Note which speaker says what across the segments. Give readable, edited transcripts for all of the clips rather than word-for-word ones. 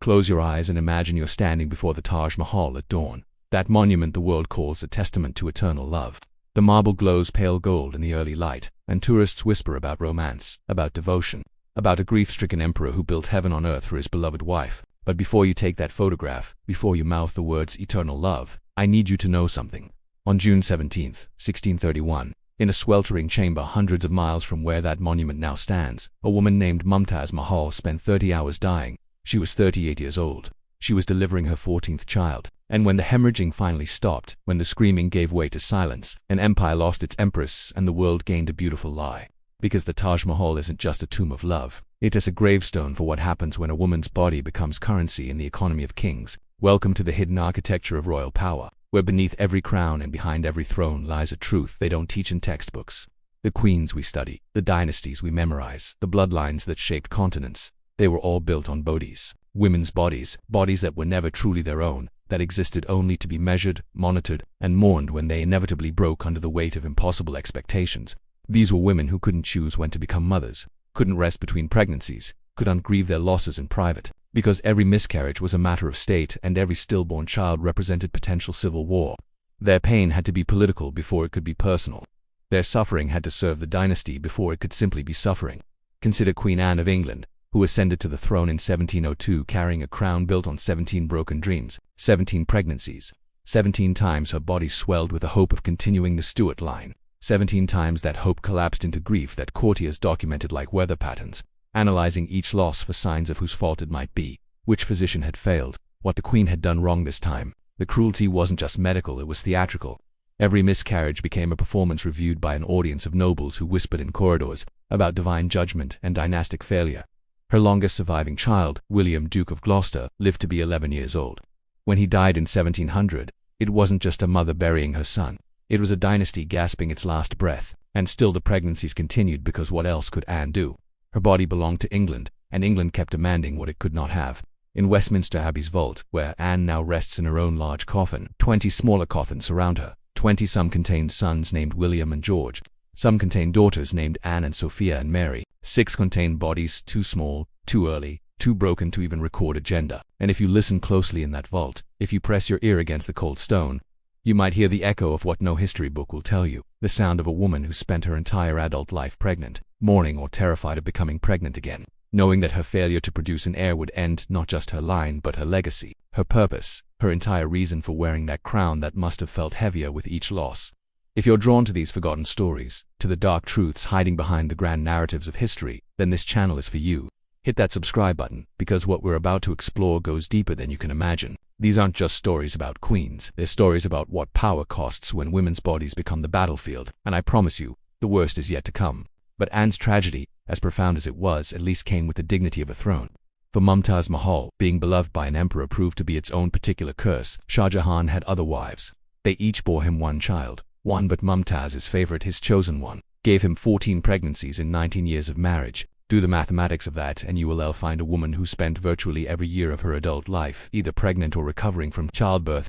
Speaker 1: Close your eyes and imagine you're standing before the Taj Mahal at dawn, that monument the world calls a testament to eternal love. The marble glows pale gold in the early light, and tourists whisper about romance, about devotion, about a grief-stricken emperor who built heaven on earth for his beloved wife. But before you take that photograph, before you mouth the words eternal love, I need you to know something. On June 17, 1631, in a sweltering chamber hundreds of miles from where that monument now stands, a woman named Mumtaz Mahal spent 30 hours dying. She was 38 years old. She was delivering her 14th child. And when the hemorrhaging finally stopped, when the screaming gave way to silence, an empire lost its empress and the world gained a beautiful lie. Because the Taj Mahal isn't just a tomb of love. It is a gravestone for what happens when a woman's body becomes currency in the economy of kings. Welcome to the hidden architecture of royal power, where beneath every crown and behind every throne lies a truth they don't teach in textbooks. The queens we study, the dynasties we memorize, the bloodlines that shaped continents, they were all built on bodies. Women's bodies, bodies that were never truly their own, that existed only to be measured, monitored, and mourned when they inevitably broke under the weight of impossible expectations. These were women who couldn't choose when to become mothers, couldn't rest between pregnancies, couldn't grieve their losses in private, because every miscarriage was a matter of state and every stillborn child represented potential civil war. Their pain had to be political before it could be personal. Their suffering had to serve the dynasty before it could simply be suffering. Consider Queen Anne of England, who ascended to the throne in 1702 carrying a crown built on 17 broken dreams, 17 pregnancies. 17 times her body swelled with the hope of continuing the Stuart line. 17 times that hope collapsed into grief that courtiers documented like weather patterns, analyzing each loss for signs of whose fault it might be, which physician had failed, what the queen had done wrong this time. The cruelty wasn't just medical, it was theatrical. Every miscarriage became a performance reviewed by an audience of nobles who whispered in corridors about divine judgment and dynastic failure. Her longest surviving child, William, Duke of Gloucester, lived to be 11 years old. When he died in 1700, it wasn't just a mother burying her son. It was a dynasty gasping its last breath, and still the pregnancies continued because what else could Anne do? Her body belonged to England, and England kept demanding what it could not have. In Westminster Abbey's vault, where Anne now rests in her own large coffin, 20 smaller coffins surround her. 20 some contained sons named William and George. Some contained daughters named Anne and Sophia and Mary. 6 contained bodies too small, too early, too broken to even record a gender. And if you listen closely in that vault, if you press your ear against the cold stone, you might hear the echo of what no history book will tell you, the sound of a woman who spent her entire adult life pregnant, mourning or terrified of becoming pregnant again, knowing that her failure to produce an heir would end not just her line but her legacy, her purpose, her entire reason for wearing that crown that must have felt heavier with each loss. If you're drawn to these forgotten stories, to the dark truths hiding behind the grand narratives of history, then this channel is for you. Hit that subscribe button, because what we're about to explore goes deeper than you can imagine. These aren't just stories about queens, they're stories about what power costs when women's bodies become the battlefield, and I promise you, the worst is yet to come. But Anne's tragedy, as profound as it was, at least came with the dignity of a throne. For Mumtaz Mahal, being beloved by an emperor proved to be its own particular curse. Shah Jahan had other wives. They each bore him one child. One, but Mumtaz, his favorite, his chosen one, gave him 14 pregnancies in 19 years of marriage. Do the mathematics of that and you will find a woman who spent virtually every year of her adult life either pregnant or recovering from childbirth.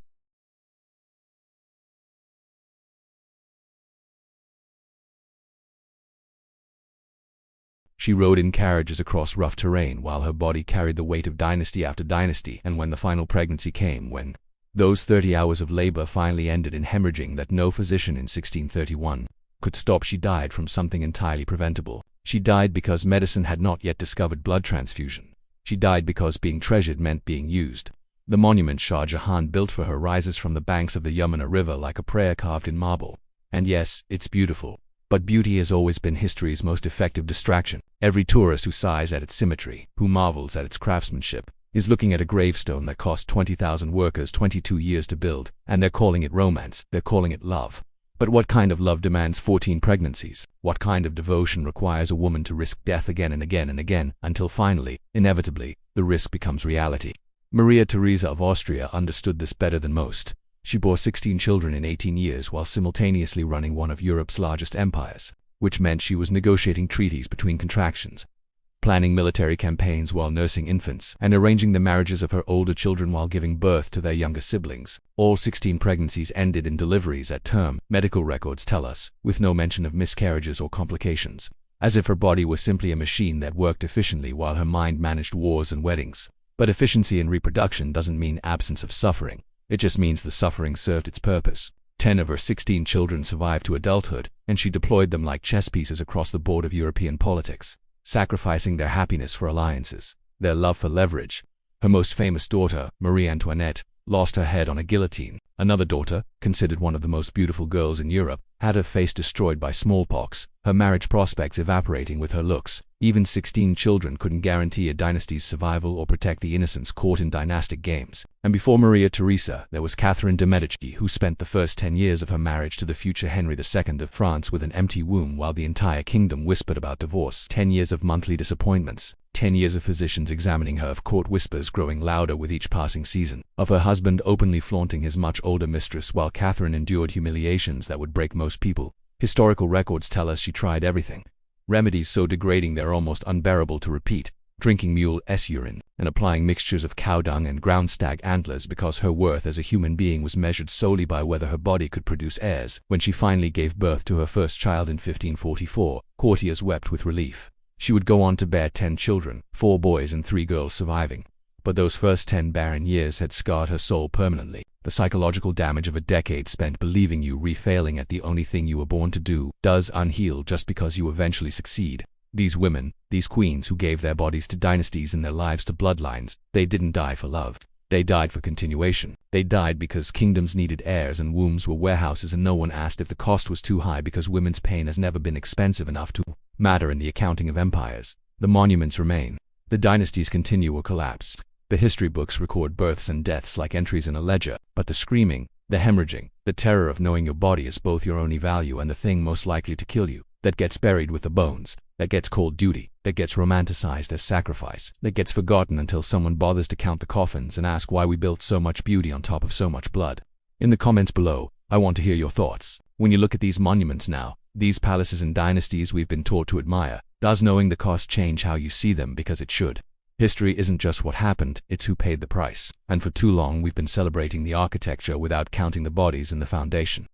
Speaker 1: She rode in carriages across rough terrain while her body carried the weight of dynasty after dynasty, and when the final pregnancy came, when those 30 hours of labor finally ended in hemorrhaging that no physician in 1631 could stop, she died from something entirely preventable. She died because medicine had not yet discovered blood transfusion. She died because being treasured meant being used. The monument Shah Jahan built for her rises from the banks of the Yamuna River like a prayer carved in marble. And yes, it's beautiful. But beauty has always been history's most effective distraction. Every tourist who sighs at its symmetry, who marvels at its craftsmanship, is looking at a gravestone that cost 20,000 workers 22 years to build, and they're calling it romance, they're calling it love. But what kind of love demands 14 pregnancies? What kind of devotion requires a woman to risk death again and again and again, until finally, inevitably, the risk becomes reality? Maria Theresa of Austria understood this better than most. She bore 16 children in 18 years while simultaneously running one of Europe's largest empires, which meant she was negotiating treaties between contractions, planning military campaigns while nursing infants, and arranging the marriages of her older children while giving birth to their younger siblings. All 16 pregnancies ended in deliveries at term, medical records tell us, with no mention of miscarriages or complications, as if her body was simply a machine that worked efficiently while her mind managed wars and weddings. But efficiency in reproduction doesn't mean absence of suffering. It just means the suffering served its purpose. 10 of her 16 children survived to adulthood, and she deployed them like chess pieces across the board of European politics, sacrificing their happiness for alliances, their love for leverage. Her most famous daughter, Marie Antoinette, lost her head on a guillotine. Another daughter, considered one of the most beautiful girls in Europe, had her face destroyed by smallpox, her marriage prospects evaporating with her looks. Even 16 children couldn't guarantee a dynasty's survival or protect the innocents caught in dynastic games. And before Maria Theresa, there was Catherine de' Medici, who spent the first 10 years of her marriage to the future Henry II of France with an empty womb while the entire kingdom whispered about divorce. 10 years of monthly disappointments. 10 years of physicians examining her, of court whispers growing louder with each passing season, of her husband openly flaunting his much older mistress while Catherine endured humiliations that would break most people. Historical records tell us she tried everything. Remedies so degrading they're almost unbearable to repeat, drinking mule's urine, and applying mixtures of cow dung and ground stag antlers because her worth as a human being was measured solely by whether her body could produce heirs. When she finally gave birth to her first child in 1544, courtiers wept with relief. She would go on to bear 10 children, 4 boys and 3 girls surviving. But those first 10 barren years had scarred her soul permanently. The psychological damage of a decade spent believing you refailing at the only thing you were born to do does unheal just because you eventually succeed. These women, these queens who gave their bodies to dynasties and their lives to bloodlines, they didn't die for love. They died for continuation. They died because kingdoms needed heirs and wombs were warehouses, and no one asked if the cost was too high because women's pain has never been expensive enough to matter in the accounting of empires. The monuments remain. The dynasties continue or collapse. The history books record births and deaths like entries in a ledger, but the screaming, the hemorrhaging, the terror of knowing your body is both your only value and the thing most likely to kill you, that gets buried with the bones, that gets called duty, that gets romanticized as sacrifice, that gets forgotten until someone bothers to count the coffins and ask why we built so much beauty on top of so much blood. In the comments below, I want to hear your thoughts. When you look at these monuments now, these palaces and dynasties we've been taught to admire, does knowing the cost change how you see them? Because it should. History isn't just what happened, it's who paid the price. And for too long we've been celebrating the architecture without counting the bodies in the foundation.